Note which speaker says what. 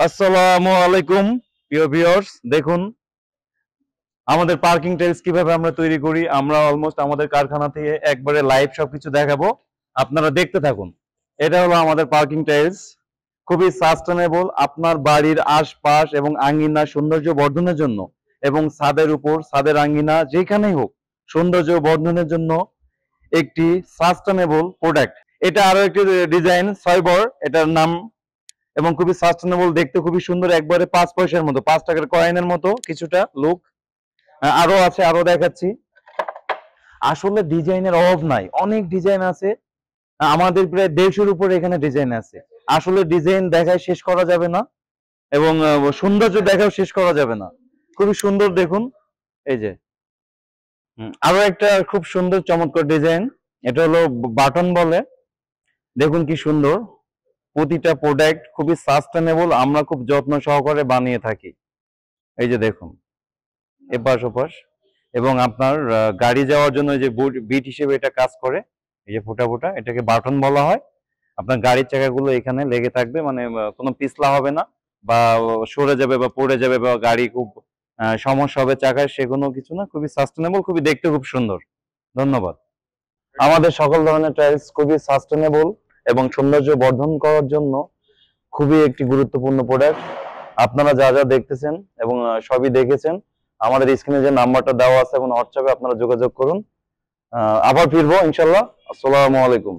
Speaker 1: আসসালামু আলাইকুম প্রিয় ভিউয়ার্স, দেখুন আমাদের পার্কিং টাইলস কিভাবে আমরা তৈরি করি। আমরা অলমোস্ট আমাদের কারখানা থেকে একবারে লাইভ সবকিছু দেখাবো, আপনারা দেখতে থাকুন। এটা হলো আমাদের পার্কিং টাইলস, খুবই সাস্টেনেবল, আপনার বাড়ির আশপাশ এবং আঙ্গিনা সৌন্দর্য বর্ধনের জন্য এবং ছাদের উপর ছাদের আঙ্গিনা যেখানেই হোক সৌন্দর্য বর্ধনের জন্য একটি সাস্টেনেবল প্রোডাক্ট। এটা আরো একটি ডিজাইন ফাইবার, এটার নাম, এবং খুবই সাস্টেনেবল, দেখতে খুবই সুন্দর, একবারে 5 পয়সার মতো, 5 টাকার কয়েনের মতো কিছুটা লুক। আরো আছে, আরো দেখাচ্ছি। আসলে ডিজাইনের অভাব নাই, অনেক ডিজাইন আছে, আমাদের প্রায় 150-এর উপরে এখানে ডিজাইন আছে। আসলে ডিজাইন দেখায় শেষ করা যাবে না এবং সৌন্দর্য দেখাও শেষ করা যাবে না। খুবই সুন্দর, দেখুন এই যে। আরো একটা খুব সুন্দর চমৎকার ডিজাইন, এটা হলো বাটন বলে, দেখুন কি সুন্দর। প্রতিটা প্রোডাক্ট খুবই সাস্টেনেবল, আমরা খুব যত্ন সহকারে বানিয়ে থাকি। এই যে দেখুন এপাশ ওপাশ, এবং আপনার গাড়ি যাওয়ার জন্য যে বিট হিসেবে এটা কাজ করে, এই যে ফোটা ফোটা, এটাকে বাটন বলা হয়। আপনার গাড়ির চাকাগুলো এখানে লেগে থাকবে, মানে কোনো পিছলা হবে না বা সরে যাবে বা পড়ে যাবে বা গাড়ি খুব সমস্যা হবে চাকায়, সেগুলো কিছু না, খুবই সাস্টেনেবল, খুবই দেখতে খুব সুন্দর। ধন্যবাদ। আমাদের সকল ধরনের টাইলস খুবই সাস্টেনেবল এবং সৌন্দর্য বর্ধন করার জন্য খুবই একটি গুরুত্বপূর্ণ প্রোডাক্ট। আপনারা যা যা দেখতেছেন এবং সবই দেখেছেন, আমাদের স্ক্রিনে যে নাম্বারটা দেওয়া আছে এবং হোয়াটসঅ্যাপে আপনারা যোগাযোগ করুন। আবার ফিরবো ইনশাল্লাহ। আসসালামু আলাইকুম।